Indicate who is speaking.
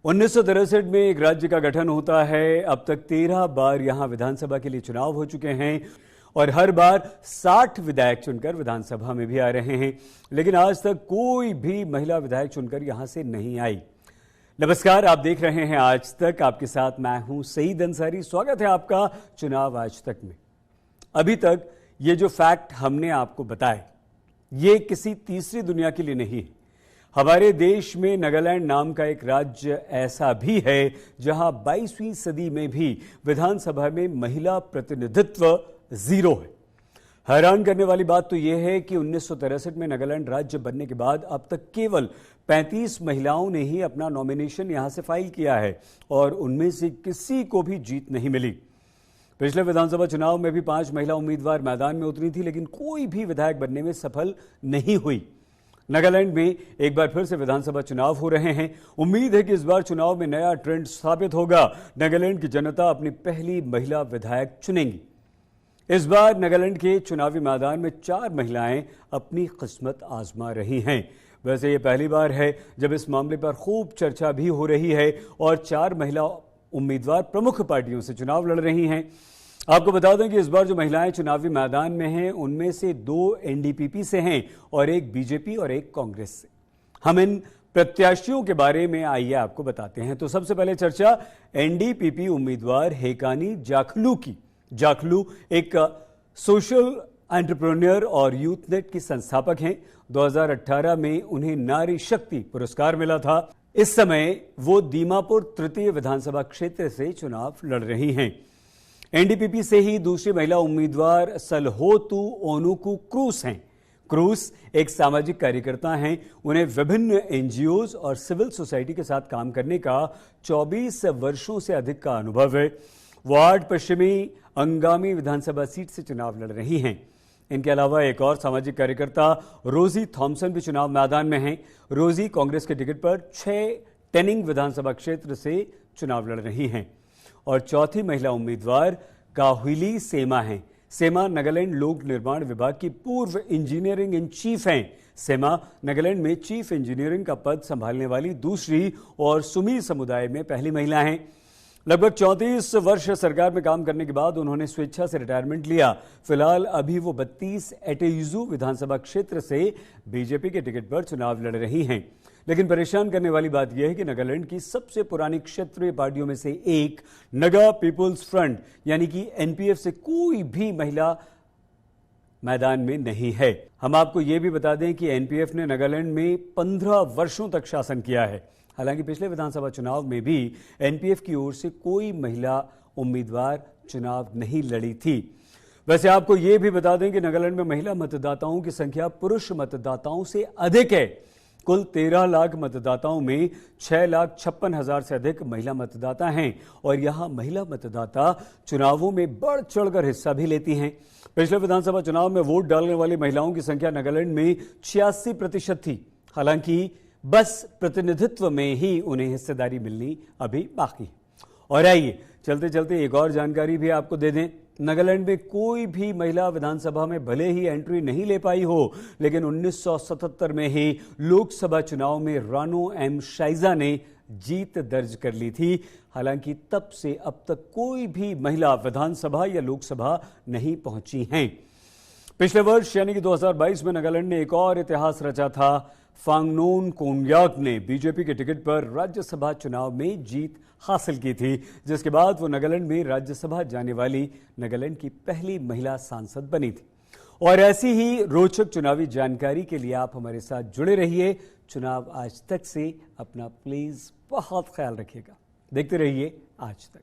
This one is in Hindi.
Speaker 1: 1963 में एक राज्य का गठन होता है। अब तक 13 बार यहां विधानसभा के लिए चुनाव हो चुके हैं और हर बार 60 विधायक चुनकर विधानसभा में भी आ रहे हैं, लेकिन आज तक कोई भी महिला विधायक चुनकर यहां से नहीं आई। नमस्कार, आप देख रहे हैं आज तक। आपके साथ मैं हूं सईद अंसारी। स्वागत है आपका चुनाव आज तक में। अभी तक ये जो फैक्ट हमने आपको बताए, ये किसी तीसरी दुनिया के लिए नहीं है। हमारे देश में नागालैंड नाम का एक राज्य ऐसा भी है जहां 22वीं सदी में भी विधानसभा में महिला प्रतिनिधित्व जीरो है। हैरान करने वाली बात तो यह है कि 1963 में नागालैंड राज्य बनने के बाद अब तक केवल 35 महिलाओं ने ही अपना नॉमिनेशन यहां से फाइल किया है और उनमें से किसी को भी जीत नहीं मिली। पिछले विधानसभा चुनाव में भी 5 महिला उम्मीदवार मैदान में उतरी थी, लेकिन कोई भी विधायक बनने में सफल नहीं हुई। नागालैंड में एक बार फिर से विधानसभा चुनाव हो रहे हैं। उम्मीद है कि इस बार चुनाव में नया ट्रेंड स्थापित होगा। नागालैंड की जनता अपनी पहली महिला विधायक चुनेंगी। इस बार नागालैंड के चुनावी मैदान में 4 महिलाएं अपनी किस्मत आजमा रही हैं। वैसे ये पहली बार है जब इस मामले पर खूब चर्चा भी हो रही है और 4 महिला उम्मीदवार प्रमुख पार्टियों से चुनाव लड़ रही हैं। आपको बता दें कि इस बार जो महिलाएं चुनावी मैदान में हैं, उनमें से 2 एनडीपीपी से हैं और एक बीजेपी और एक कांग्रेस से। हम इन प्रत्याशियों के बारे में आइए आपको बताते हैं। तो सबसे पहले चर्चा एनडीपीपी उम्मीदवार हेकानी जाखलू की। जाखलू एक सोशल एंटरप्रेन्योर और यूथ नेट की संस्थापक हैं। 2018 में उन्हें नारी शक्ति पुरस्कार मिला था। इस समय वो दीमापुर तृतीय विधानसभा क्षेत्र से चुनाव लड़ रही हैं। एनडीपीपी से ही दूसरी महिला उम्मीदवार सलहोतु ओनुकू क्रूस हैं। क्रूस एक सामाजिक कार्यकर्ता हैं। उन्हें विभिन्न एनजीओज और सिविल सोसाइटी के साथ काम करने का 24 वर्षों से अधिक का अनुभव है। वार्ड पश्चिमी अंगामी विधानसभा सीट से चुनाव लड़ रही हैं। इनके अलावा एक और सामाजिक कार्यकर्ता रोजी थॉमसन भी चुनाव मैदान में हैं। रोजी कांग्रेस के टिकट पर 6 टेनिंग विधानसभा क्षेत्र से चुनाव लड़ रही हैं और चौथी महिला उम्मीदवार काहुली सेमा हैं। सेमा नागालैंड लोक निर्माण विभाग की पूर्व इंजीनियरिंग इन चीफ हैं। सेमा नागालैंड में चीफ इंजीनियरिंग का पद संभालने वाली दूसरी और सुमी समुदाय में पहली महिला हैं। लगभग 34 वर्ष सरकार में काम करने के बाद उन्होंने स्वेच्छा से रिटायरमेंट लिया। फिलहाल अभी वो 32 एटेयुजू विधानसभा क्षेत्र से बीजेपी के टिकट पर चुनाव लड़ रही हैं। लेकिन परेशान करने वाली बात यह है कि नागालैंड की सबसे पुरानी क्षेत्रीय पार्टियों में से एक नगा पीपुल्स फ्रंट यानी कि एनपीएफ से कोई भी महिला मैदान में नहीं है। हम आपको यह भी बता दें कि एनपीएफ ने नागालैंड में 15 वर्षों तक शासन किया है। हालांकि पिछले विधानसभा चुनाव में भी एनपीएफ की ओर से कोई महिला उम्मीदवार चुनाव नहीं लड़ी थी। वैसे आपको यह भी बता दें कि नागालैंड में महिला मतदाताओं की संख्या पुरुष मतदाताओं से अधिक है। कुल 13 लाख मतदाताओं में 6,56,000 से अधिक महिला मतदाता हैं और यहां महिला मतदाता चुनावों में बढ़ चढ़कर हिस्सा भी लेती हैं। पिछले विधानसभा चुनाव में वोट डालने वाली महिलाओं की संख्या नागालैंड में 86% थी। हालांकि बस प्रतिनिधित्व में ही उन्हें हिस्सेदारी मिलनी अभी बाकी है। और आइए चलते चलते एक और जानकारी भी आपको दे दें। नागालैंड में कोई भी महिला विधानसभा में भले ही एंट्री नहीं ले पाई हो, लेकिन 1977 में ही लोकसभा चुनाव में रानो एम शाइजा ने जीत दर्ज कर ली थी। हालांकि तब से अब तक कोई भी महिला विधानसभा या लोकसभा नहीं पहुंची हैं। पिछले वर्ष यानी कि 2022 में नागालैंड ने एक और इतिहास रचा था। फांगनोन कोन्याक ने बीजेपी के टिकट पर राज्यसभा चुनाव में जीत हासिल की थी, जिसके बाद वो नागालैंड में राज्यसभा जाने वाली नागालैंड की पहली महिला सांसद बनी थी। और ऐसी ही रोचक चुनावी जानकारी के लिए आप हमारे साथ जुड़े रहिए। चुनाव आज तक से अपना प्लीज बहुत ख्याल रखिएगा। देखते रहिए आज तक।